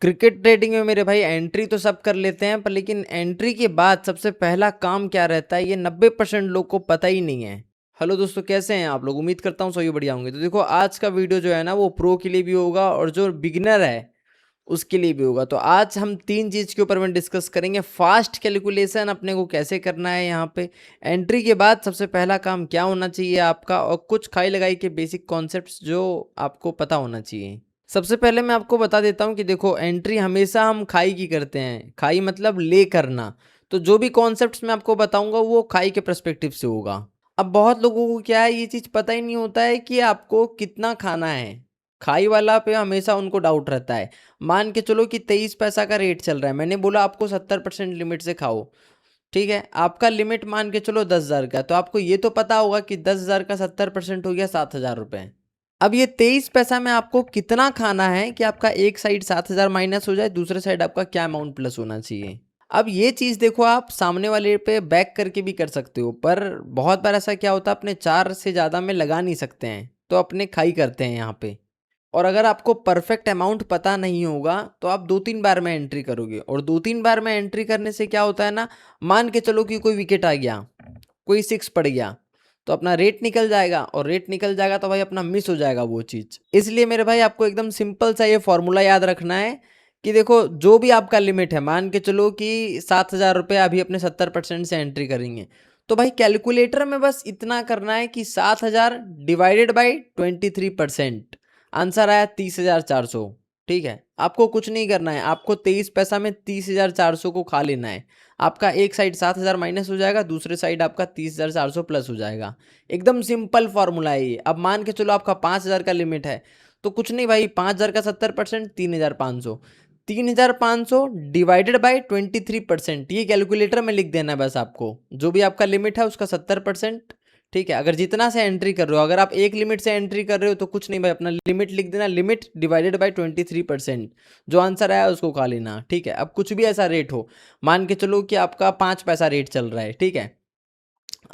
Cricket trading में मेरे भाई एंट्री तो सब कर लेते हैं, पर लेकिन एंट्री के बाद सबसे पहला काम क्या रहता है, ये 90% लोग को पता ही नहीं है। हेलो दोस्तों, कैसे हैं आप लोग? उम्मीद करता हूँ सभी बढ़िया होंगे। तो देखो, आज का वीडियो जो है ना, वो प्रो के लिए भी होगा और जो बिगिनर है उसके लिए भी होगा। तो आज हम तीन चीज़ के ऊपर में डिस्कस करेंगे। फास्ट कैलकुलेशन अपने को कैसे करना है यहाँ पे, एंट्री के बाद सबसे पहला काम क्या होना चाहिए आपका, और कुछ खाई लगाई के बेसिक कॉन्सेप्ट्स जो आपको पता होना चाहिए। सबसे पहले मैं आपको बता देता हूँ कि देखो, एंट्री हमेशा हम खाई की करते हैं। खाई मतलब ले करना। तो जो भी कॉन्सेप्ट्स मैं आपको बताऊंगा वो खाई के पर्सपेक्टिव से होगा। अब बहुत लोगों को क्या है, ये चीज़ पता ही नहीं होता है कि आपको कितना खाना है। खाई वाला पे हमेशा उनको डाउट रहता है। मान के चलो कि 23 पैसा का रेट चल रहा है, मैंने बोला आपको 70% लिमिट से खाओ। ठीक है, आपका लिमिट मान के चलो 10,000 का, तो आपको ये तो पता होगा कि 10,000 का 70% हो गया 7,000 रुपये। अब ये 23 पैसा में आपको कितना खाना है कि आपका एक साइड 7,000 माइनस हो जाए, दूसरे साइड आपका क्या अमाउंट प्लस होना चाहिए। अब ये चीज़ देखो, आप सामने वाले पे बैक करके भी कर सकते हो, पर बहुत बार ऐसा क्या होता है, अपने 4 से ज़्यादा में लगा नहीं सकते हैं, तो अपने खाई करते हैं यहाँ पे। और अगर आपको परफेक्ट अमाउंट पता नहीं होगा तो आप 2-3 बार में एंट्री करोगे, और 2-3 बार में एंट्री करने से क्या होता है ना, मान के चलो कि कोई विकेट आ गया, कोई 6 पड़ गया, तो अपना रेट निकल जाएगा, और रेट निकल जाएगा तो भाई अपना मिस हो जाएगा वो चीज़। इसलिए मेरे भाई आपको एकदम सिंपल सा ये फॉर्मूला याद रखना है कि देखो, जो भी आपका लिमिट है, मान के चलो कि 7,000 रुपये अभी अपने 70% से एंट्री करेंगे, तो भाई कैलकुलेटर में बस इतना करना है कि 7,000 डिवाइडेड बाई 23%। आंसर आया 30,400। ठीक है, आपको कुछ नहीं करना है, आपको 23 पैसा में 30,400 को खा लेना है। आपका एक साइड 7,000 माइनस हो जाएगा, दूसरे साइड आपका 30,400 प्लस हो जाएगा। एकदम सिंपल फॉर्मूला है ये। अब मान के चलो आपका 5,000 का लिमिट है, तो कुछ नहीं भाई, 5,000 का 70% 3,500। 3,500 डिवाइडेड बाई 23%, ये कैलकुलेटर में लिख देना है बस आपको। जो भी आपका लिमिट है उसका 70%। ठीक है, अगर जितना से एंट्री कर रहे हो, अगर आप एक लिमिट से एंट्री कर रहे हो तो कुछ नहीं भाई, अपना लिमिट लिख देना, लिमिट डिवाइडेड बाई 23%। जो आंसर आया उसको खा लेना। ठीक है, अब कुछ भी ऐसा रेट हो, मान के चलो कि आपका 5 पैसा रेट चल रहा है। ठीक है,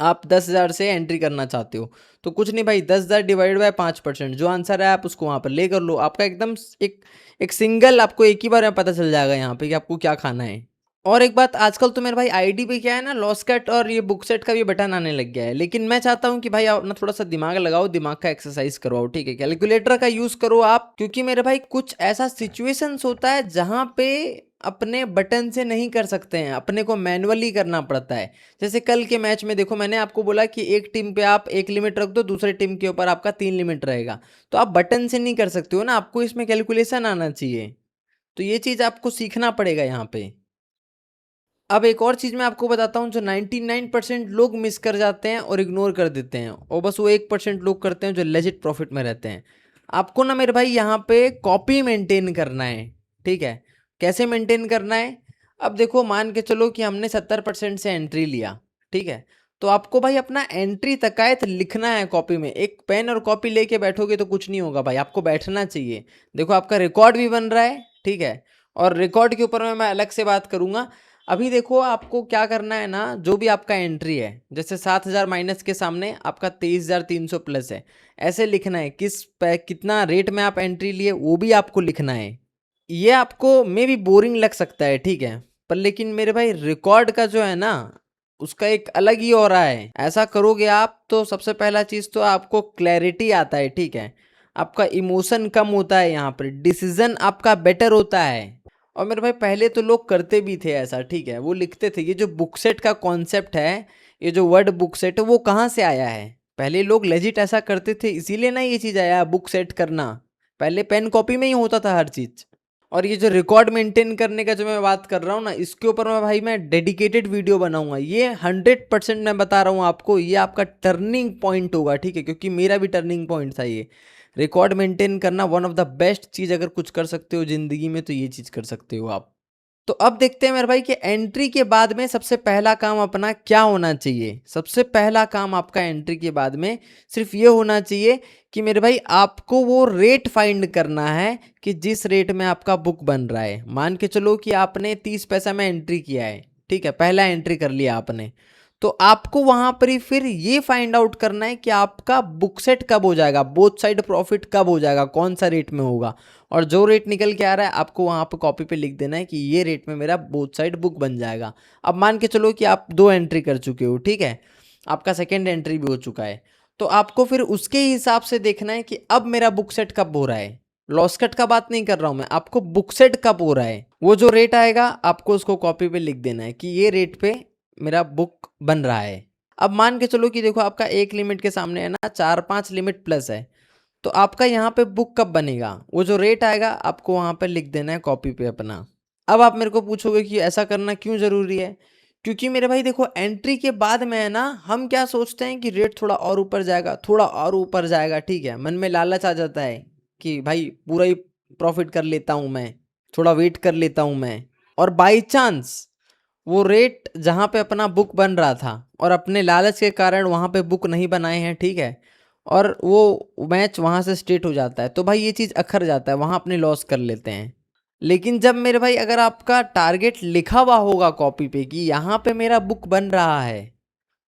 आप 10,000 से एंट्री करना चाहते हो, तो कुछ नहीं भाई, 10,000 डिवाइडेड बाय 5%, जो आंसर है आप उसको वहाँ पर ले कर लो। आपका एकदम एक एक सिंगल, आपको एक ही बार में पता चल जाएगा यहाँ पे कि आपको क्या खाना है। और एक बात, आजकल तो मेरे भाई आईडी पे क्या है ना, लॉस कट और ये बुक सेट का भी बटन आने लग गया है, लेकिन मैं चाहता हूँ कि भाई आप ना थोड़ा सा दिमाग लगाओ, दिमाग का एक्सरसाइज करवाओ। ठीक है, कैलकुलेटर का यूज करो आप, क्योंकि मेरे भाई कुछ ऐसा सिचुएशंस होता है जहाँ पे अपने बटन से नहीं कर सकते हैं, अपने को मैनुअली करना पड़ता है। जैसे कल के मैच में देखो, मैंने आपको बोला कि एक टीम पे आप एक लिमिट रख दो, दूसरे टीम के ऊपर आपका 3 लिमिट रहेगा, तो आप बटन से नहीं कर सकते हो ना, आपको इसमें कैलकुलेशन आना चाहिए। तो ये चीज़ आपको सीखना पड़ेगा यहाँ पे। अब एक और चीज़ मैं आपको बताता हूँ, जो 99% लोग मिस कर जाते हैं और इग्नोर कर देते हैं, और बस वो 1% लोग करते हैं जो लेजिट प्रॉफिट में रहते हैं। आपको ना मेरे भाई यहाँ पे कॉपी मेंटेन करना है। ठीक है, कैसे मेंटेन करना है? अब देखो, मान के चलो कि हमने 70% से एंट्री लिया। ठीक है, तो आपको भाई अपना एंट्री तकायत लिखना है कॉपी में। एक पेन और कॉपी लेके बैठोगे तो कुछ नहीं होगा भाई, आपको बैठना चाहिए। देखो, आपका रिकॉर्ड भी बन रहा है। ठीक है, और रिकॉर्ड के ऊपर में मैं अलग से बात करूंगा। अभी देखो, आपको क्या करना है ना, जो भी आपका एंट्री है, जैसे 7,000 माइनस के सामने आपका 23,300 प्लस है, ऐसे लिखना है। कितना रेट में आप एंट्री लिए वो भी आपको लिखना है। ये आपको मे भी बोरिंग लग सकता है, ठीक है, पर लेकिन मेरे भाई रिकॉर्ड का जो है ना, उसका एक अलग ही हो रहा है। ऐसा करोगे आप तो सबसे पहला चीज तो आपको क्लैरिटी आता है। ठीक है, आपका इमोशन कम होता है, यहाँ पर डिसीजन आपका बेटर होता है। और मेरे भाई पहले तो लोग करते भी थे ऐसा। ठीक है, वो लिखते थे। ये जो बुक सेट का कॉन्सेप्ट है, ये जो वर्ड बुक सेट है, वो कहाँ से आया है? पहले लोग लेजिट ऐसा करते थे, इसीलिए ना ये चीज़ आया बुक सेट करना। पहले पेन कॉपी में ही होता था हर चीज़। और ये जो रिकॉर्ड मेंटेन करने का जो मैं बात कर रहा हूँ ना, इसके ऊपर मैं भाई मैं डेडिकेटेड वीडियो बनाऊंगा। ये 100% मैं बता रहा हूँ आपको, ये आपका टर्निंग पॉइंट होगा। ठीक है, क्योंकि मेरा भी टर्निंग पॉइंट था ये। रिकॉर्ड मेंटेन करना वन ऑफ द बेस्ट चीज़, अगर कुछ कर सकते हो ज़िंदगी में तो ये चीज़ कर सकते हो आप। तो अब देखते हैं मेरे भाई कि एंट्री के बाद में सबसे पहला काम अपना क्या होना चाहिए। सबसे पहला काम आपका एंट्री के बाद में सिर्फ ये होना चाहिए कि मेरे भाई आपको वो रेट फाइंड करना है कि जिस रेट में आपका बुक बन रहा है। मान के चलो कि आपने 30 पैसा में एंट्री किया है। ठीक है, पहला एंट्री कर लिया आपने, तो आपको वहां पर ही फिर ये फाइंड आउट करना है कि आपका बुक सेट कब हो जाएगा, बोथ साइड प्रॉफिट कब हो जाएगा, कौन सा रेट में होगा। और जो रेट निकल के आ रहा है आपको वहां पर कॉपी पे लिख देना है कि ये रेट में मेरा बोथ साइड बुक बन जाएगा। अब मान के चलो कि आप 2 एंट्री कर चुके हो, ठीक है, आपका सेकेंड एंट्री भी हो चुका है, तो आपको फिर उसके हिसाब से देखना है कि अब मेरा बुक सेट कब हो रहा है। लॉस कट का बात नहीं कर रहा हूं मैं, आपको बुक सेट कब हो रहा है, वो जो रेट आएगा आपको उसको कॉपी पे लिख देना है कि ये रेट पे मेरा बुक बन रहा है। अब मान के चलो कि देखो आपका एक लिमिट के सामने है ना 4-5 लिमिट प्लस है, तो आपका यहाँ पे बुक कब बनेगा, वो जो रेट आएगा आपको वहाँ पे लिख देना है कॉपी पे अपना। अब आप मेरे को पूछोगे कि ऐसा करना क्यों ज़रूरी है, क्योंकि मेरे भाई देखो एंट्री के बाद में है ना हम क्या सोचते हैं कि रेट थोड़ा और ऊपर जाएगा, थोड़ा और ऊपर जाएगा, ठीक है, मन में लालच आ जाता है कि भाई पूरा ही प्रॉफिट कर लेता हूँ मैं, थोड़ा वेट कर लेता हूँ मैं। और बाई चांस वो रेट जहाँ पे अपना बुक बन रहा था और अपने लालच के कारण वहाँ पे बुक नहीं बनाए हैं, ठीक है, और वो मैच वहाँ से स्ट्रेट हो जाता है, तो भाई ये चीज़ अखर जाता है, वहाँ अपने लॉस कर लेते हैं। लेकिन जब मेरे भाई अगर आपका टारगेट लिखा हुआ होगा कॉपी पे कि यहाँ पे मेरा बुक बन रहा है,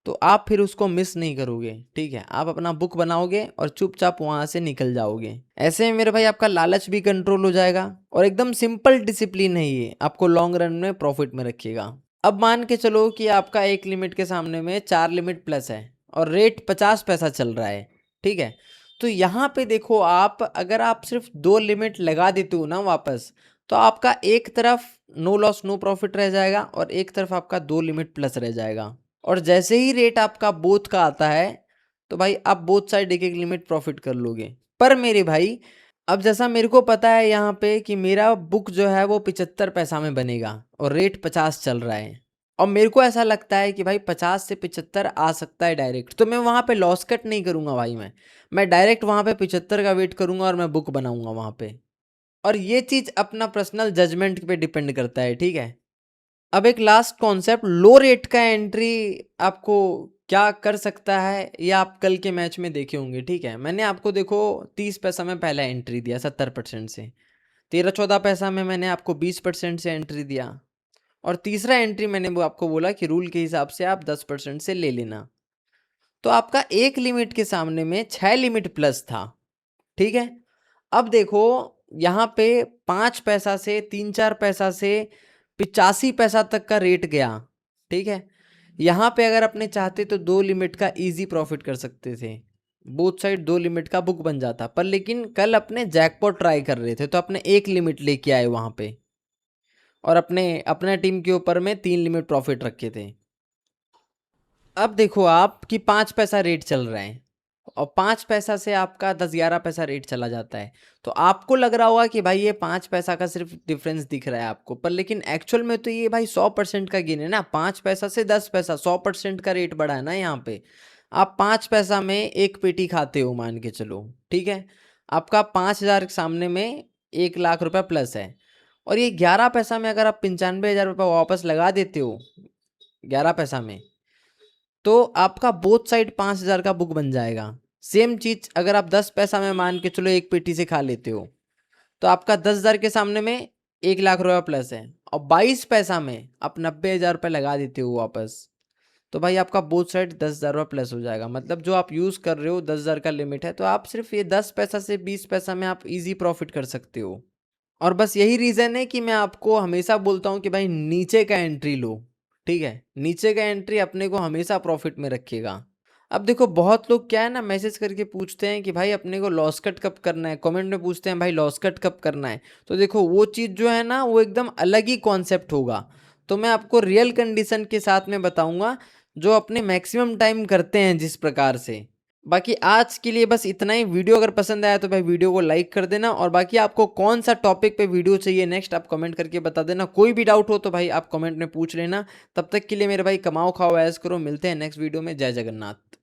तो आप फिर उसको मिस नहीं करोगे, ठीक है, आप अपना बुक बनाओगे और चुपचाप वहाँ से निकल जाओगे। ऐसे में मेरे भाई आपका लालच भी कंट्रोल हो जाएगा और एकदम सिंपल डिसिप्लिन है ये, आपको लॉन्ग रन में प्रॉफिट में रखिएगा। अब मान के चलो कि आपका एक लिमिट के सामने में 4 लिमिट प्लस है और रेट 50 पैसा चल रहा है, ठीक है, तो यहाँ पे देखो आप अगर आप सिर्फ 2 लिमिट लगा देते हो ना वापस, तो आपका एक तरफ नो लॉस नो प्रॉफिट रह जाएगा और एक तरफ आपका 2 लिमिट प्लस रह जाएगा। और जैसे ही रेट आपका बोथ का आता है तो भाई आप बोथ साइड एक एक लिमिट प्रॉफिट कर लोगे। पर मेरे भाई अब जैसा मेरे को पता है यहाँ पे कि मेरा बुक जो है वो 75 पैसा में बनेगा और रेट 50 चल रहा है, और मेरे को ऐसा लगता है कि भाई 50 से 75 आ सकता है डायरेक्ट, तो मैं वहाँ पे लॉस कट नहीं करूँगा भाई, मैं डायरेक्ट वहाँ पे 75 का वेट करूँगा और मैं बुक बनाऊँगा वहाँ पे। और ये चीज़ अपना पर्सनल जजमेंट पे डिपेंड करता है, ठीक है। अब एक लास्ट कॉन्सेप्ट, लो रेट का एंट्री आपको क्या कर सकता है ये आप कल के मैच में देखे होंगे, ठीक है। मैंने आपको देखो 30 पैसा में पहला एंट्री दिया 70% से, 13-14 पैसा में मैंने आपको 20% से एंट्री दिया, और तीसरा एंट्री मैंने वो आपको बोला कि रूल के हिसाब से आप 10% से ले लेना। तो आपका एक लिमिट के सामने में 6 लिमिट प्लस था, ठीक है। अब देखो यहाँ पे 5 पैसा से 3-4 पैसा से 85 पैसा तक का रेट गया, ठीक है। यहाँ पे अगर अपने चाहते तो 2 लिमिट का इजी प्रॉफिट कर सकते थे, बोथ साइड 2 लिमिट का बुक बन जाता, पर लेकिन कल अपने जैकपॉट ट्राई कर रहे थे तो अपने 1 लिमिट लेके आए वहाँ पे और अपने टीम के ऊपर में 3 लिमिट प्रॉफिट रखे थे। अब देखो आप कि 5 पैसा रेट चल रहा है और 5 पैसा से आपका 10-11 पैसा रेट चला जाता है, तो आपको लग रहा होगा कि भाई ये 5 पैसा का सिर्फ डिफरेंस दिख रहा है आपको, पर लेकिन एक्चुअल में तो ये भाई 100% का गेन है ना, 5 पैसा से 10 पैसा 100% का रेट बढ़ा है ना यहाँ पे। आप 5 पैसा में एक पेटी खाते हो मान के चलो, ठीक है, आपका 5,000 के सामने में 1,00,000 रुपया प्लस है, और ये 11 पैसा में अगर आप 95,000 रुपया वापस लगा देते हो 11 पैसा में, तो आपका बोथ साइड 5,000 का बुक बन जाएगा। सेम चीज अगर आप 10 पैसा में मान के चलो एक पेटी से खा लेते हो, तो आपका 10,000 के सामने में 1,00,000 रुपया प्लस है, और 22 पैसा में आप 90,000 रुपये लगा देते हो वापस, तो भाई आपका बोथ साइड 10,000 रुपया प्लस हो जाएगा। मतलब जो आप यूज़ कर रहे हो 10,000 का लिमिट है, तो आप सिर्फ ये 10 पैसा से 20 पैसा में आप इजी प्रॉफिट कर सकते हो। और बस यही रीज़न है कि मैं आपको हमेशा बोलता हूँ कि भाई नीचे का एंट्री लो, ठीक है, नीचे का एंट्री अपने को हमेशा प्रॉफिट में रखेगा। अब देखो बहुत लोग क्या है ना मैसेज करके पूछते हैं कि भाई अपने को लॉस कट कब करना है, कमेंट में पूछते हैं भाई लॉस कट कब करना है, तो देखो वो चीज़ जो है ना वो एकदम अलग ही कॉन्सेप्ट होगा, तो मैं आपको रियल कंडीशन के साथ में बताऊंगा जो अपने मैक्सिमम टाइम करते हैं जिस प्रकार से। बाकी आज के लिए बस इतना ही। वीडियो अगर पसंद आया तो भाई वीडियो को लाइक कर देना, और बाकी आपको कौन सा टॉपिक पे वीडियो चाहिए नेक्स्ट आप कमेंट करके बता देना। कोई भी डाउट हो तो भाई आप कमेंट में पूछ लेना। तब तक के लिए मेरे भाई कमाओ खाओ ऐश करो, मिलते हैं नेक्स्ट वीडियो में। जय जगन्नाथ।